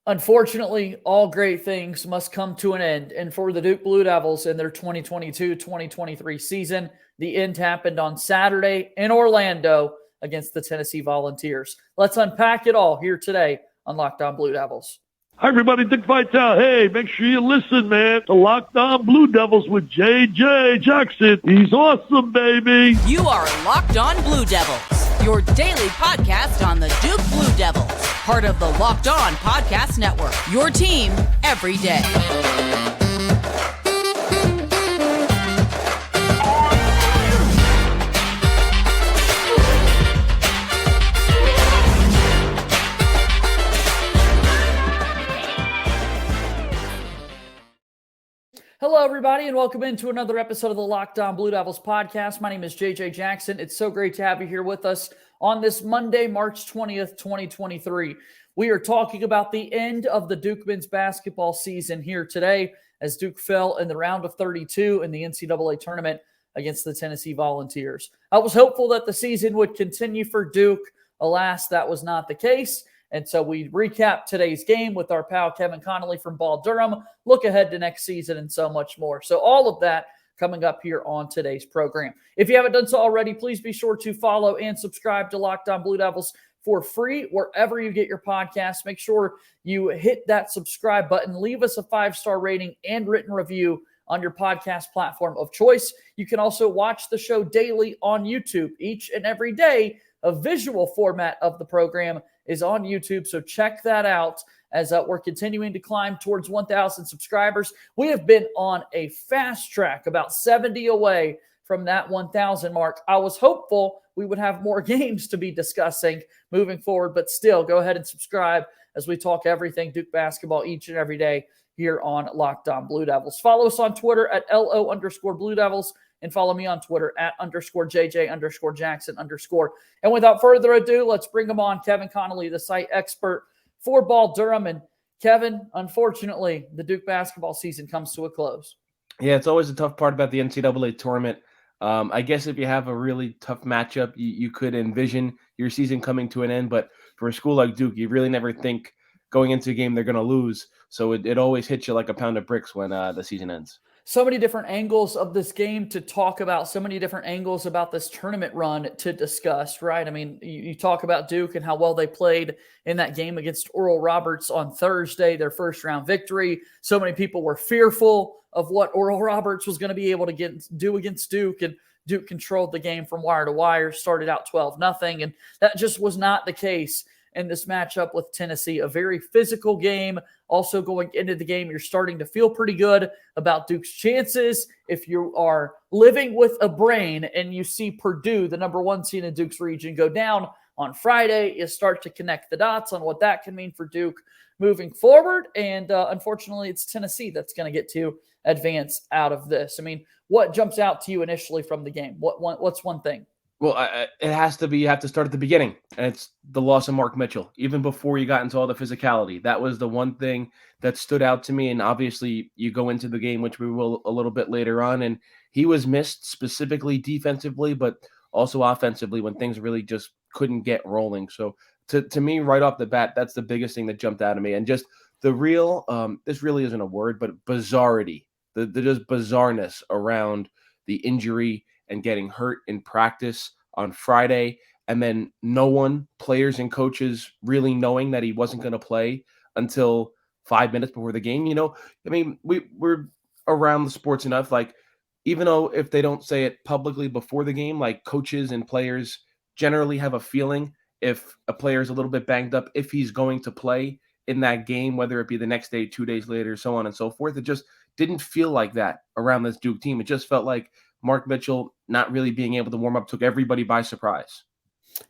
Unfortunately, all great things must come to an end. And for the Duke Blue Devils in their 2022-2023 season, the end happened on Saturday in Orlando against the Tennessee Volunteers. Let's unpack it all here today on Locked On Blue Devils. Hi, everybody. Dick Vitale. Hey, make sure you listen, man, to Locked On Blue Devils with J.J. Jackson. He's awesome, baby. You are Locked On Blue Devils, your daily podcast on the Duke Blue Devils, part of the Locked On Podcast Network, your team every day. Hello, everybody, and welcome into another episode of the Locked On Blue Devils podcast. My name is JJ Jackson. It's so great to have you here with us on this Monday, March 20th, 2023. We are talking about the end of the Duke men's basketball season here today as Duke fell in the round of 32 in the NCAA tournament against the Tennessee Volunteers. I was hopeful that the season would continue for Duke. Alas, that was not the case. And so we recap today's game with our pal Kevin Connolly from Ball Durham, look ahead to next season and so much more. So all of that coming up here on today's program. If you haven't done so already, please be sure to follow and subscribe to Locked On Blue Devils for free wherever you get your podcasts. Make sure you hit that subscribe button, leave us a 5-star rating and written review on your podcast platform of choice. You can also watch the show daily on YouTube each and every day. A visual format of the program is on YouTube, so check that out as we're continuing to climb towards 1,000 subscribers. We have been on a fast track, about 70 away from that 1,000 mark. I was hopeful we would have more games to be discussing moving forward, but still, go ahead and subscribe as we talk everything Duke basketball each and every day here on Locked On Blue Devils. Follow us on Twitter at LO_Blue Devils. And follow me on Twitter at _JJ_Jackson_. And without further ado, let's bring him on, Kevin Connolly, the site expert for Ball Durham. And Kevin, unfortunately, the Duke basketball season comes to a close. Yeah, it's always a tough part about the NCAA tournament. I guess if you have a really tough matchup, you could envision your season coming to an end. But for a school like Duke, you really never think going into a game they're going to lose. So it always hits you like a pound of bricks when the season ends. So many different angles of this game to talk about, so many different angles about this tournament run to discuss, right? I mean, you talk about Duke and how well they played in that game against Oral Roberts on Thursday, their first round victory. So many people were fearful of what Oral Roberts was going to be able to do against Duke, and Duke controlled the game from wire to wire, started out 12-0, and that just was not the case in this matchup with Tennessee. A very physical game. Also going into the game, you're starting to feel pretty good about Duke's chances. If you are living with a brain and you see Purdue, the number 1 seed in Duke's region, go down on Friday, you start to connect the dots on what that can mean for Duke moving forward. And unfortunately, it's Tennessee that's going to get to advance out of this. I mean, what jumps out to you initially from the game? What's one thing? Well, it has to be, you have to start at the beginning, and it's the loss of Mark Mitchell. Even before you got into all the physicality, that was the one thing that stood out to me. And obviously you go into the game, which we will a little bit later on, and he was missed specifically defensively, but also offensively when things really just couldn't get rolling. So to me, right off the bat, that's the biggest thing that jumped out at me. And just the real, this really isn't a word, but bizarrity, the just bizarreness around the injury and getting hurt in practice on Friday, and then no one, players and coaches, really knowing that he wasn't going to play until 5 minutes before the game. You know, I mean, we're around the sports enough, like, even though if they don't say it publicly before the game, like, coaches and players generally have a feeling if a player is a little bit banged up, if he's going to play in that game, whether it be the next day, 2 days later, so on and so forth. It just didn't feel like that around this Duke team. It just felt like Mark Mitchell not really being able to warm up took everybody by surprise.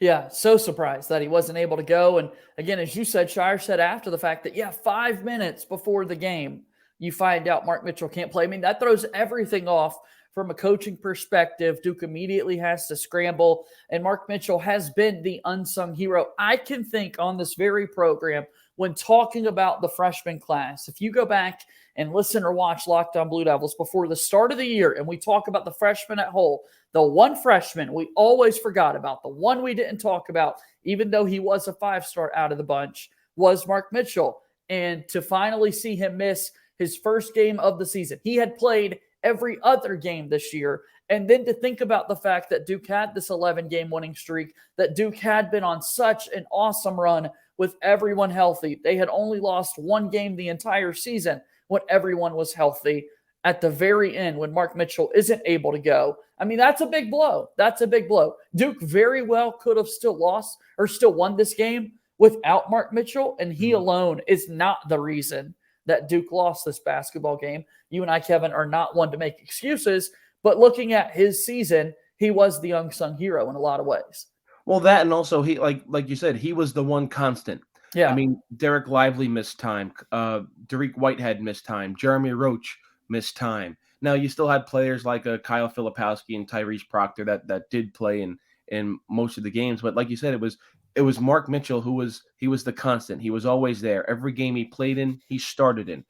Yeah, so surprised that he wasn't able to go. And again, as you said, Scheyer said after the fact that, 5 minutes before the game, you find out Mark Mitchell can't play. I mean, that throws everything off from a coaching perspective. Duke immediately has to scramble, and Mark Mitchell has been the unsung hero. I can think on this very program when talking about the freshman class, if you go back and listen or watch Locked On Blue Devils before the start of the year, and we talk about the freshmen at whole, the one freshman we always forgot about, the one we didn't talk about, even though he was a 5-star out of the bunch, was Mark Mitchell. And to finally see him miss his first game of the season, he had played every other game this year. And then to think about the fact that Duke had this 11-game winning streak, that Duke had been on such an awesome run with everyone healthy. They had only lost one game the entire season when everyone was healthy. At the very end, when Mark Mitchell isn't able to go, I mean, that's a big blow. That's a big blow. Duke very well could have still lost or still won this game without Mark Mitchell, and he alone is not the reason that Duke lost this basketball game. You and I, Kevin, are not one to make excuses, but looking at his season, he was the unsung hero in a lot of ways. Well, that, and also he, like you said, he was the one constant. Yeah. I mean, Derek Lively missed time. Dariq Whitehead missed time. Jeremy Roach missed time. Now, you still had players like Kyle Filipowski and Tyrese Proctor that did play in most of the games. But like you said, it was Mark Mitchell who was the constant. He was always there. Every game he played in, he started in.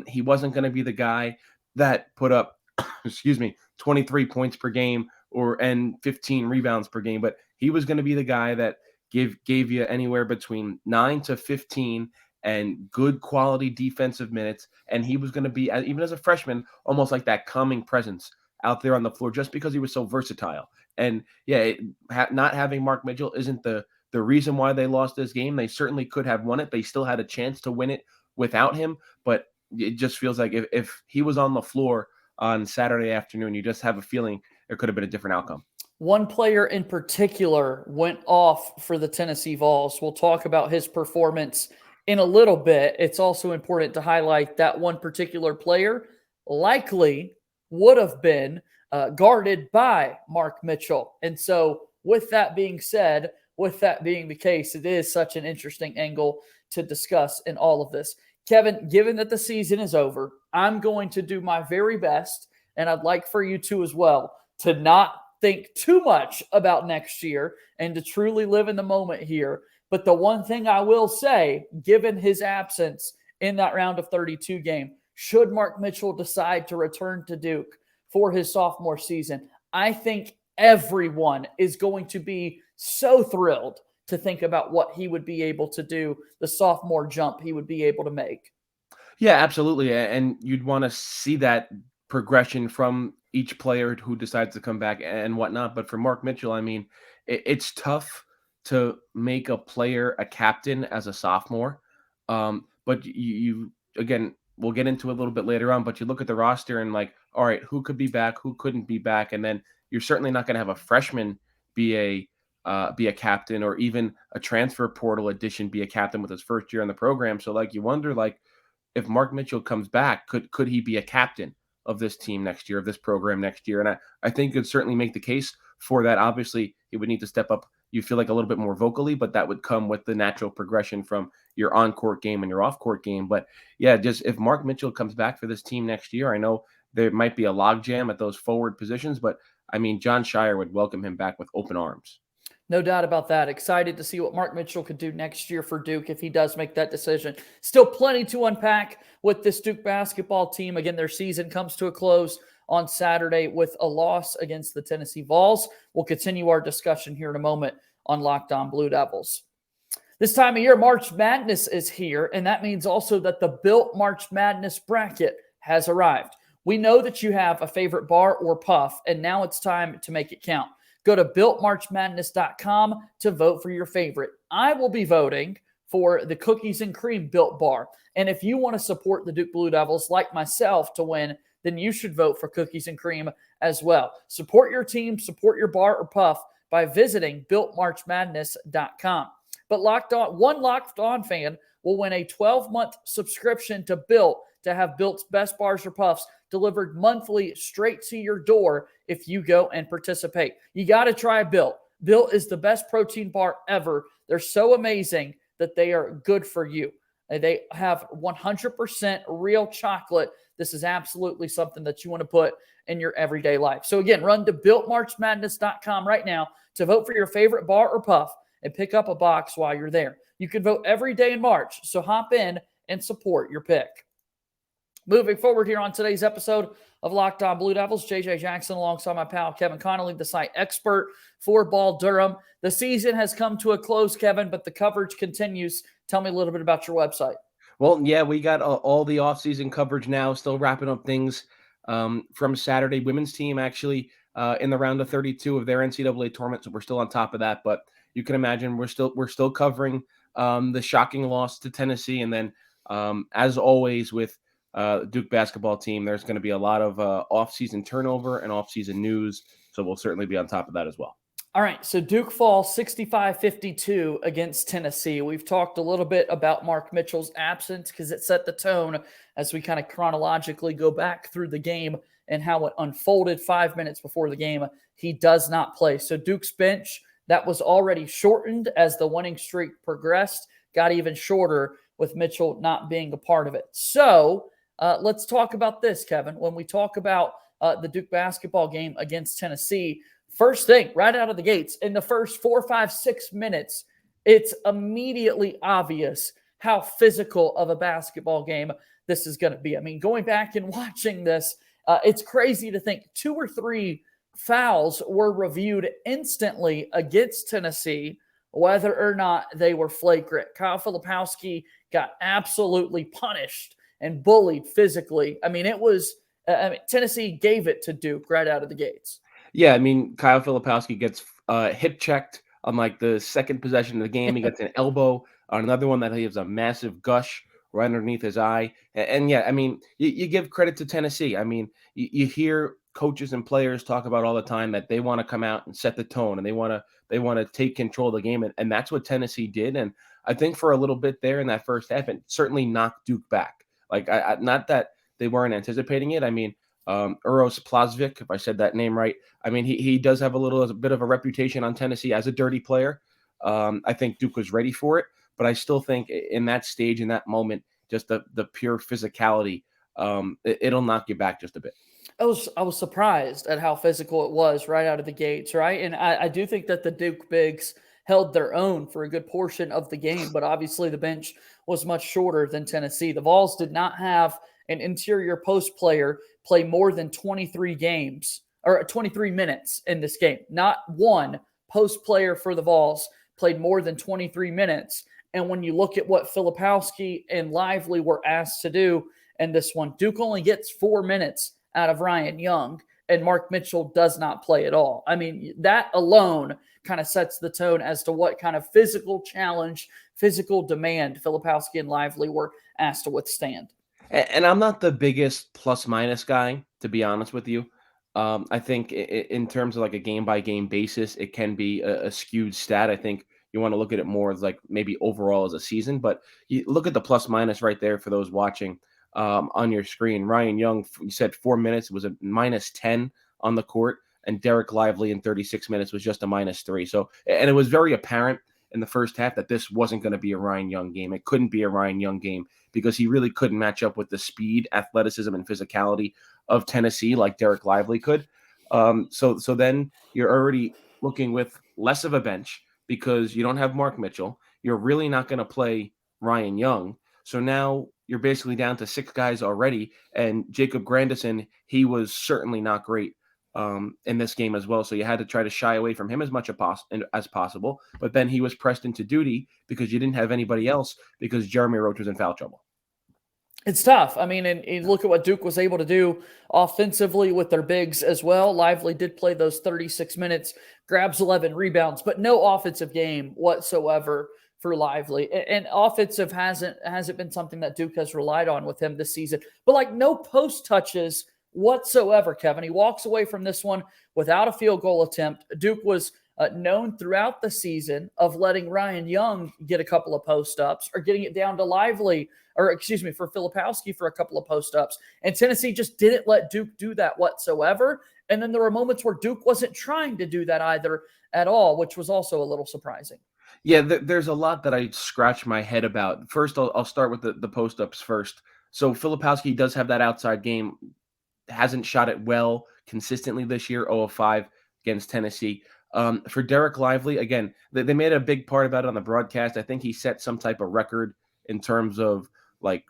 He wasn't going to be the guy that put up, 23 points per game and 15 rebounds per game, but he was going to be the guy that gave you anywhere between 9 to 15 and good quality defensive minutes. And he was going to be, even as a freshman, almost like that calming presence out there on the floor, just because he was so versatile. And yeah, not having Mark Mitchell isn't the reason why they lost this game. They certainly could have won it. They still had a chance to win it without him. But it just feels like if he was on the floor on Saturday afternoon, you just have a feeling there could have been a different outcome. One player in particular went off for the Tennessee Vols. We'll talk about his performance in a little bit. It's also important to highlight that one particular player likely would have been guarded by Mark Mitchell. And so with that being said, with that being the case, it is such an interesting angle to discuss in all of this. Kevin, given that the season is over, I'm going to do my very best, and I'd like for you to as well, to not think too much about next year and to truly live in the moment here. But the one thing I will say, given his absence in that round of 32 game, should Mark Mitchell decide to return to Duke for his sophomore season, I think everyone is going to be so thrilled to think about what he would be able to do, the sophomore jump he would be able to make. Yeah, absolutely. And you'd want to see that progression from each player who decides to come back and whatnot. But for Mark Mitchell, I mean, it's tough to make a player a captain as a sophomore. But you again, we'll get into it a little bit later on, but you look at the roster and like, all right, who could be back, who couldn't be back? And then you're certainly not going to have a freshman be a captain, or even a transfer portal addition be a captain with his first year in the program. So like, you wonder, like, if Mark Mitchell comes back, could he be a captain of this team next year, of this program next year? And I think it'd certainly make the case for that. Obviously, he would need to step up, you feel like, a little bit more vocally, but that would come with the natural progression from your on-court game and your off-court game. But yeah, just if Mark Mitchell comes back for this team next year, I know there might be a logjam at those forward positions, but I mean, John Scheyer would welcome him back with open arms. No doubt about that. Excited to see what Mark Mitchell could do next year for Duke if he does make that decision. Still plenty to unpack with this Duke basketball team. Again, their season comes to a close on Saturday with a loss against the Tennessee Vols. We'll continue our discussion here in a moment on Locked On Blue Devils. This time of year, March Madness is here, and that means also that the Built March Madness bracket has arrived. We know that you have a favorite bar or puff, and now it's time to make it count. Go to BuiltMarchMadness.com to vote for your favorite. I will be voting for the Cookies and Cream Built Bar. And if you want to support the Duke Blue Devils like myself to win, then you should vote for Cookies and Cream as well. Support your team, support your bar or puff by visiting BuiltMarchMadness.com. But one Locked On fan will win a 12-month subscription to Built to have Built's best bars or puffs delivered monthly straight to your door if you go and participate. You got to try Built. Built is the best protein bar ever. They're so amazing that they are good for you. They have 100% real chocolate. This is absolutely something that you want to put in your everyday life. So again, run to BuiltMarchMadness.com right now to vote for your favorite bar or puff and pick up a box while you're there. You can vote every day in March, so hop in and support your pick. Moving forward here on today's episode of Locked On Blue Devils, JJ Jackson alongside my pal Kevin Connolly, the site expert for Ball Durham. The season has come to a close, Kevin, but the coverage continues. Tell me a little bit about your website. Well, yeah, we got all the offseason coverage now, still wrapping up things from Saturday. Women's team actually in the round of 32 of their NCAA tournament, so we're still on top of that. But you can imagine we're still covering the shocking loss to Tennessee, and then as always with Duke basketball team, there's going to be a lot of offseason turnover and offseason news, so we'll certainly be on top of that as well. All right, so Duke falls 65-52 against Tennessee. We've talked a little bit about Mark Mitchell's absence because it set the tone as we kind of chronologically go back through the game and how it unfolded 5 minutes before the game. He does not play. So Duke's bench, that was already shortened as the winning streak progressed, got even shorter with Mitchell not being a part of it. So let's talk about this, Kevin. When we talk about the Duke basketball game against Tennessee, first thing, right out of the gates, in the first 4, 5, 6 minutes, it's immediately obvious how physical of a basketball game this is going to be. I mean, going back and watching this, it's crazy to think 2 or 3 fouls were reviewed instantly against Tennessee, whether or not they were flagrant. Kyle Filipowski got absolutely punished and bullied physically. I mean, Tennessee gave it to Duke right out of the gates. Yeah, I mean, Kyle Filipowski gets hip checked on like the second possession of the game. He gets an elbow on another one that he has a massive gush right underneath his eye. And yeah, I mean, you give credit to Tennessee. I mean, you hear coaches and players talk about all the time that they want to come out and set the tone and they want to take control of the game. And that's what Tennessee did. And I think for a little bit there in that first half, it certainly knocked Duke back. Like, not that they weren't anticipating it. I mean, Uros Plazvik, if I said that name right. I mean, he does have a bit of a reputation on Tennessee as a dirty player. I think Duke was ready for it, but I still think in that stage, in that moment, just the pure physicality, it'll knock you back just a bit. I was surprised at how physical it was right out of the gates, right? And I do think that the Duke bigs held their own for a good portion of the game, but obviously the bench was much shorter than Tennessee. The Vols did not have an interior post player play more than 23 games or 23 minutes in this game. Not one post player for the Vols played more than 23 minutes. And when you look at what Filipowski and Lively were asked to do in this one, Duke only gets 4 minutes out of Ryan Young, and Mark Mitchell does not play at all. I mean, that alone kind of sets the tone as to what kind of physical challenge, physical demand Filipowski and Lively were asked to withstand. And I'm not the biggest plus minus guy, to be honest with you. I think in terms of like a game by game basis, it can be a skewed stat. I think you want to look at it more as like maybe overall as a season, but you look at the plus minus right there for those watching on your screen. Ryan Young, you said 4 minutes, was a minus 10 on the court, and Derek Lively in 36 minutes was just a minus 3. So, and it was very apparent in the first half that this wasn't going to be a Ryan Young game. It couldn't be a Ryan Young game because he really couldn't match up with the speed, athleticism, and physicality of Tennessee like Derek Lively could. So then you're already looking with less of a bench because you don't have Mark Mitchell. You're really not going to play Ryan Young. So now you're basically down to 6 guys already. And Jacob Grandison, he was certainly not great in this game as well. So you had to try to shy away from him as much as possible. But then he was pressed into duty because you didn't have anybody else because Jeremy Roach was in foul trouble. It's tough. I mean, and look at what Duke was able to do offensively with their bigs as well. Lively did play those 36 minutes, grabs 11 rebounds, but no offensive game whatsoever for Lively. And offensive hasn't been something that Duke has relied on with him this season. But like no post touches whatsoever, Kevin. He walks away from this one without a field goal attempt. Duke was known throughout the season of letting Ryan Young get a couple of post-ups or getting it down to Lively, or excuse me, for Filipowski for a couple of post-ups. And Tennessee just didn't let Duke do that whatsoever. And then there were moments where Duke wasn't trying to do that either at all, which was also a little surprising. Yeah, there's a lot that I scratch my head about. First, I'll start with the post-ups first. So Filipowski does have that outside game. Hasn't shot it well consistently this year, 0 of 5 against Tennessee. For Derek Lively, again, they made a big part about it on the broadcast. I think he set some type of record in terms of like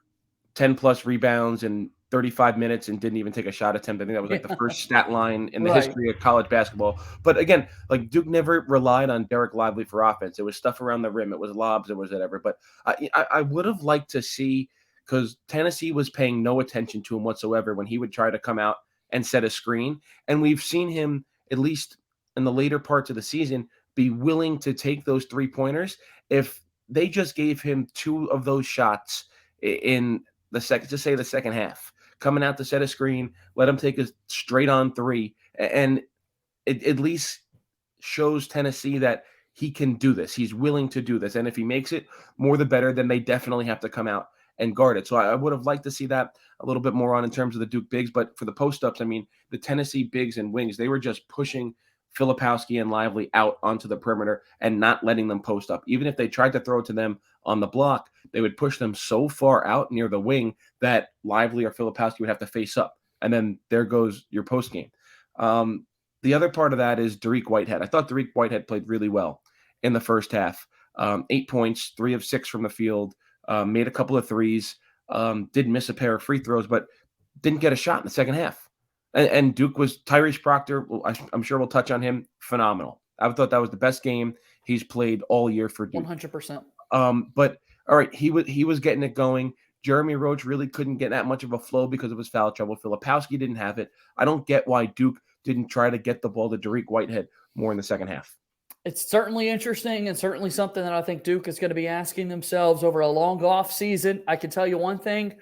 10 plus rebounds and 35 minutes and didn't even take a shot attempt. I think that was like the first stat line in the Right. history of college basketball. But again, like Duke never relied on Derek Lively for offense. It was stuff around the rim. It was lobs. It was whatever. But I would have liked to see, because Tennessee was paying no attention to him whatsoever when he would try to come out and set a screen. And we've seen him, at least in the later parts of the season, be willing to take those 3-pointers. If they just gave him 2 of those shots in the second half, coming out to set a screen, let him take a straight on 3, and it at least shows Tennessee that he can do this. He's willing to do this. And if he makes it, more the better. Then they definitely have to come out and guard it. So I would have liked to see that a little bit more on in terms of the Duke bigs. But for the post-ups, I mean, the Tennessee bigs and wings, they were just pushing Filipowski and Lively out onto the perimeter and not letting them post up. Even if they tried to throw it to them on the block, they would push them so far out near the wing that Lively or Filipowski would have to face up. And then there goes your post game. The other part of that is Dariq Whitehead. I thought Dariq Whitehead played really well in the first half. 8 points, 3 of 6 from the field, made a couple of threes, did miss a pair of free throws, but didn't get a shot in the second half. And Duke was Tyrese Proctor. I'm sure we'll touch on him. Phenomenal. I thought that was the best game he's played all year for Duke. 100%. But all right, he was getting it going. Jeremy Roach really couldn't get that much of a flow because of his foul trouble. Filipowski didn't have it. I don't get why Duke didn't try to get the ball to Dariq Whitehead more in the second half. It's certainly interesting and certainly something that I think Duke is going to be asking themselves over a long off season. I can tell you one thing.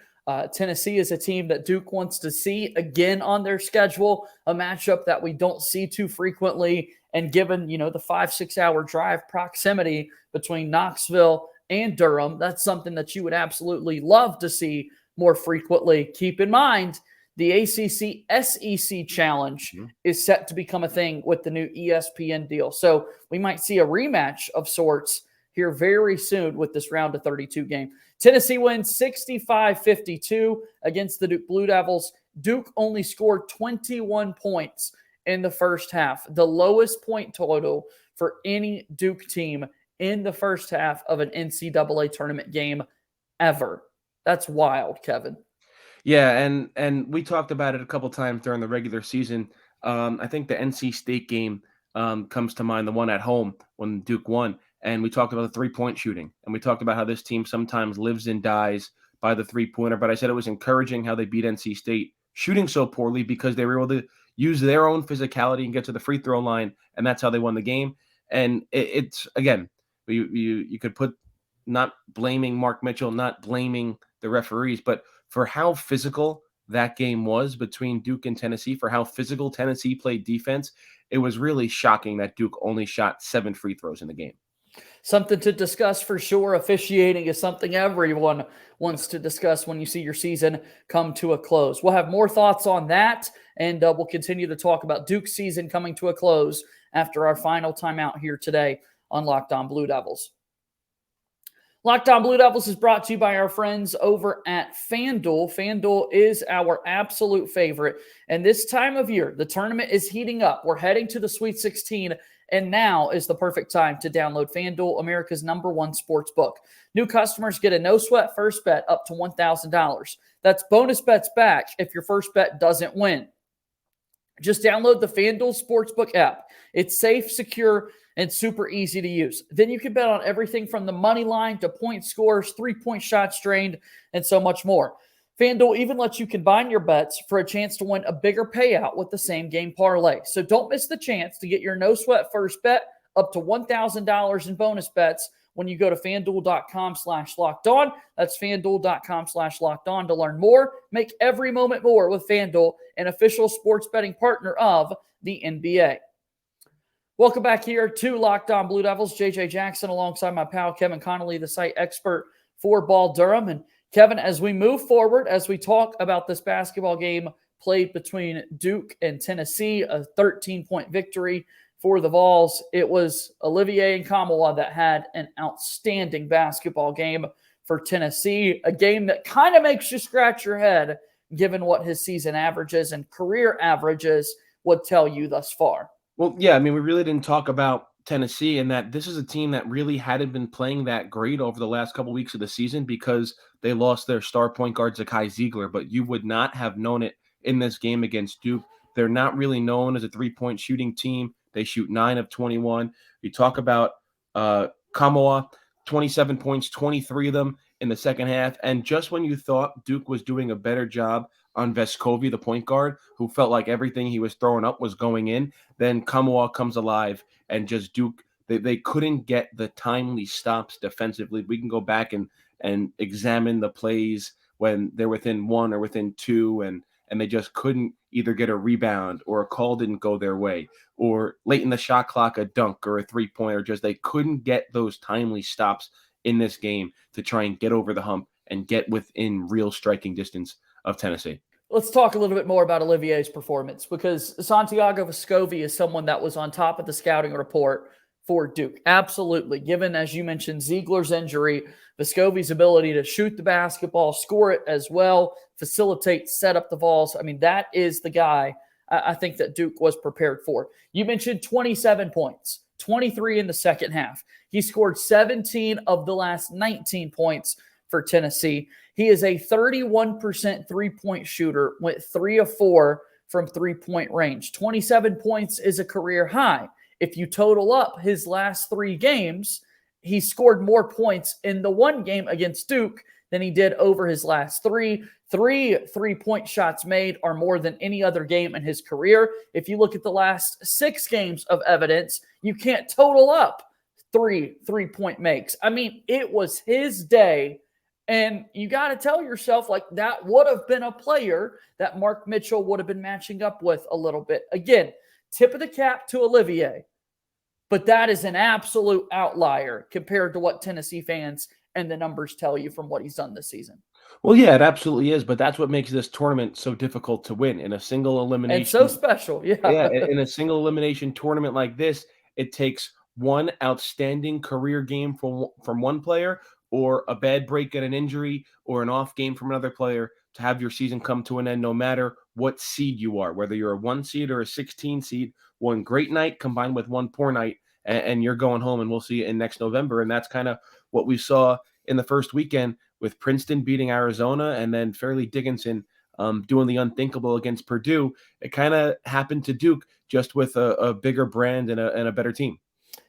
Tennessee is a team that Duke wants to see again on their schedule, a matchup that we don't see too frequently. And given, the 5-6 hour drive proximity between Knoxville and Durham, that's something that you would absolutely love to see more frequently. Keep in mind, the ACC SEC Challenge is set to become a thing with the new ESPN deal. So we might see a rematch of sorts here very soon with this round of 32 game. Tennessee wins 65-52 against the Duke Blue Devils. Duke only scored 21 points in the first half, the lowest point total for any Duke team in the first half of an NCAA tournament game ever. That's wild, Kevin. Yeah, and we talked about it a couple times during the regular season. I think the NC State game comes to mind, the one at home when Duke won. And we talked about the 3-point shooting. And we talked about how this team sometimes lives and dies by the 3-pointer. But I said it was encouraging how they beat NC State shooting so poorly because they were able to use their own physicality and get to the free throw line. And that's how they won the game. And it's, again, you could put, not blaming Mark Mitchell, not blaming the referees, but for how physical that game was between Duke and Tennessee, for how physical Tennessee played defense, it was really shocking that Duke only shot 7 free throws in the game. Something to discuss for sure. Officiating is something everyone wants to discuss when you see your season come to a close. We'll have more thoughts on that, and we'll continue to talk about Duke's season coming to a close after our final timeout here today on Locked On Blue Devils. Locked On Blue Devils is brought to you by our friends over at FanDuel. FanDuel is our absolute favorite. And this time of year, the tournament is heating up. We're heading to the Sweet 16, and now is the perfect time to download FanDuel, America's #1 sports book. New customers get a no-sweat first bet up to $1,000. That's bonus bets back if your first bet doesn't win. Just download the FanDuel Sportsbook app. It's safe, secure, and super easy to use. Then you can bet on everything from the money line to point scores, 3-point shots drained, and so much more. FanDuel even lets you combine your bets for a chance to win a bigger payout with the same game parlay. So don't miss the chance to get your no-sweat first bet up to $1,000 in bonus bets when you go to FanDuel.com/lockedon. That's FanDuel.com/lockedon to learn more. Make every moment more with FanDuel, an official sports betting partner of the NBA. Welcome back here to Locked On Blue Devils. JJ Jackson alongside my pal Kevin Connolly, the site expert for Ball Durham. And Kevin, as we move forward, as we talk about this basketball game played between Duke and Tennessee, a 13-point victory for the Vols, it was Olivier Nkamhoua that had an outstanding basketball game for Tennessee, a game that kind of makes you scratch your head given what his season averages and career averages would tell you thus far. Well, yeah, I mean, we really didn't talk about Tennessee in that this is a team that really hadn't been playing that great over the last couple weeks of the season because they lost their star point guard Zakai Ziegler, but you would not have known it in this game against Duke. They're not really known as a three-point shooting team. They shoot 9 of 21. You talk about Kamoa, 27 points, 23 of them in the second half. And just when you thought Duke was doing a better job on Vescovi, the point guard, who felt like everything he was throwing up was going in, then Kamoa comes alive and just Duke, they couldn't get the timely stops defensively. We can go back and examine the plays when they're within 1 or within 2 and they just couldn't either get a rebound or a call didn't go their way or late in the shot clock, a dunk or a three-pointer. Just they couldn't get those timely stops in this game to try and get over the hump and get within real striking distance of Tennessee. Let's talk a little bit more about Olivier's performance because Santiago Vescovi is someone that was on top of the scouting report for Duke. Absolutely. Given, as you mentioned, Ziegler's injury, Vescovi's ability to shoot the basketball, score it as well, facilitate, set up the balls. I mean, that is the guy I think that Duke was prepared for. You mentioned 27 points, 23 in the second half. He scored 17 of the last 19 points for Tennessee. He is a 31% three-point shooter, went 3 of 4 from three-point range. 27 points is a career high. If you total up his last 3 games, he scored more points in the one game against Duke than he did over his last 3. 3 3-point shots made are more than any other game in his career. If you look at the last 6 games of evidence, you can't total up 3 3-point makes. I mean, it was his day. And you got to tell yourself, like, that would have been a player that Mark Mitchell would have been matching up with a little bit. Again, tip of the cap to Olivier. But that is an absolute outlier compared to what Tennessee fans and the numbers tell you from what he's done this season. Well, yeah, it absolutely is. But that's what makes this tournament so difficult to win in a single elimination. And so special. Yeah. Yeah. In a single elimination tournament like this, it takes one outstanding career game from one player or a bad break and an injury or an off game from another player to have your season come to an end, no matter what seed you are, whether you're a 1 seed or a 16 seed. One great night combined with one poor night, and you're going home, and we'll see you in next November. And that's kind of what we saw in the first weekend with Princeton beating Arizona and then Fairleigh Dickinson doing the unthinkable against Purdue. It kind of happened to Duke just with a bigger brand and a better team.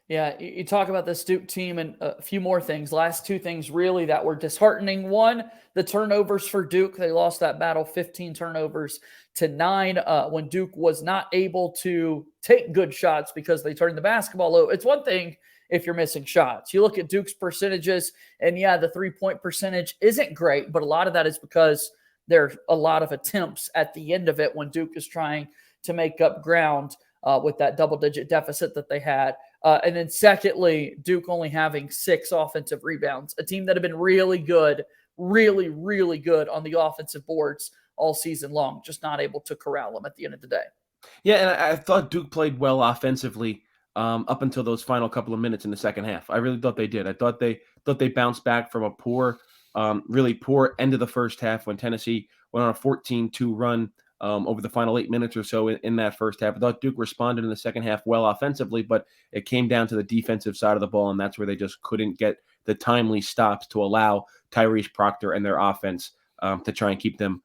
Yeah, you talk about this Duke team and a few more things. Last 2 things really that were disheartening. One, the turnovers for Duke. They lost that battle 15 turnovers to 9 when Duke was not able to take good shots because they turned the basketball over. It's one thing if you're missing shots. You look at Duke's percentages, and yeah, the 3-point percentage isn't great, but a lot of that is because there are a lot of attempts at the end of it when Duke is trying to make up ground with that double-digit deficit that they had. And then secondly, Duke only having 6 offensive rebounds, a team that had been really good, really, really good on the offensive boards all season long, just not able to corral them at the end of the day. Yeah, and I thought Duke played well offensively up until those final couple of minutes in the second half. I really thought they did. I thought they bounced back from a really poor end of the first half when Tennessee went on a 14-2 run over the final 8 minutes or so in that first half. I thought Duke responded in the second half well offensively, but it came down to the defensive side of the ball, and that's where they just couldn't get the timely stops to allow Tyrese Proctor and their offense to try and keep them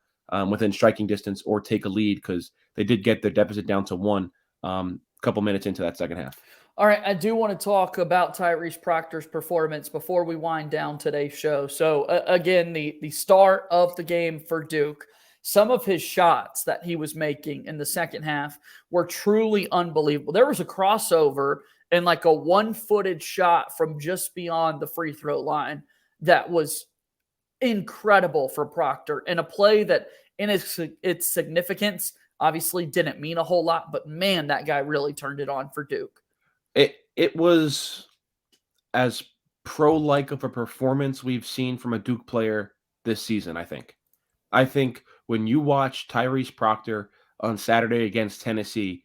within striking distance or take a lead, because they did get their deficit down to 1 a couple minutes into that second half. All right, I do want to talk about Tyrese Proctor's performance before we wind down today's show. So, again, the start of the game for Duke, some of his shots that he was making in the second half were truly unbelievable. There was a crossover and like a one-footed shot from just beyond the free throw line that was incredible for Proctor, and a play that in its significance obviously didn't mean a whole lot, but man, that guy really turned it on for Duke. It was as pro-like of a performance we've seen from a Duke player this season, I think. I think when you watch Tyrese Proctor on Saturday against Tennessee,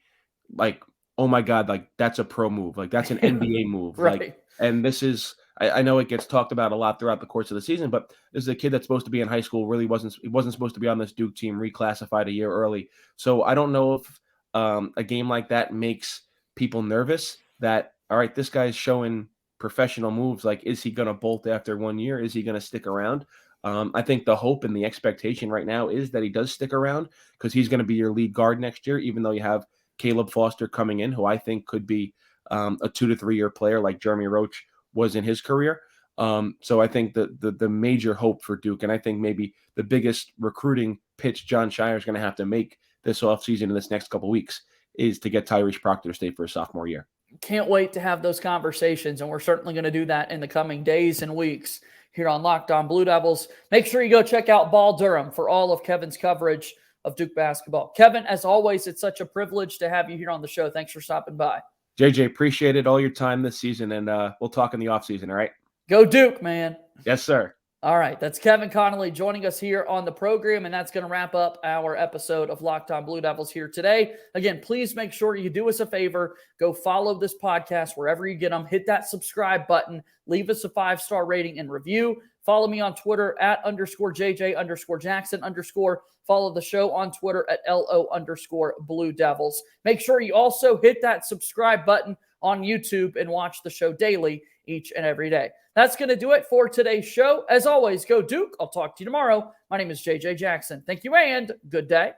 like, oh my God, like that's a pro move. Like that's an NBA move. Right. Like, and this is, I know it gets talked about a lot throughout the course of the season, but this is a kid that's supposed to be in high school, really wasn't supposed to be on this Duke team, reclassified a year early. So I don't know if a game like that makes people nervous that all right, this guy's showing professional moves. Like, is he going to bolt after 1 year? Is he going to stick around? I think the hope and the expectation right now is that he does stick around because he's going to be your lead guard next year, even though you have Caleb Foster coming in, who I think could be a 2 to 3 year player like Jeremy Roach was in his career. So I think the major hope for Duke, and I think maybe the biggest recruiting pitch John Scheyer is going to have to make this offseason in this next couple of weeks is to get Tyrese Proctor to stay for his sophomore year. Can't wait to have those conversations, and we're certainly going to do that in the coming days and weeks here on Locked On Blue Devils. Make sure you go check out Ball Durham for all of Kevin's coverage of Duke basketball. Kevin, as always, it's such a privilege to have you here on the show. Thanks for stopping by. JJ, appreciated all your time this season, and we'll talk in the offseason, all right? Go Duke, man. Yes, sir. All right, that's Kevin Connolly joining us here on the program, and that's going to wrap up our episode of Locked On Blue Devils here today. Again, please make sure you do us a favor. Go follow this podcast wherever you get them. Hit that subscribe button. Leave us a 5-star rating and review. Follow me on Twitter at _JJ_Jackson_. Follow the show on Twitter at LO_Blue Devils. Make sure you also hit that subscribe button on YouTube and watch the show daily each and every day. That's going to do it for today's show. As always, go Duke. I'll talk to you tomorrow. My name is JJ Jackson. Thank you and good day.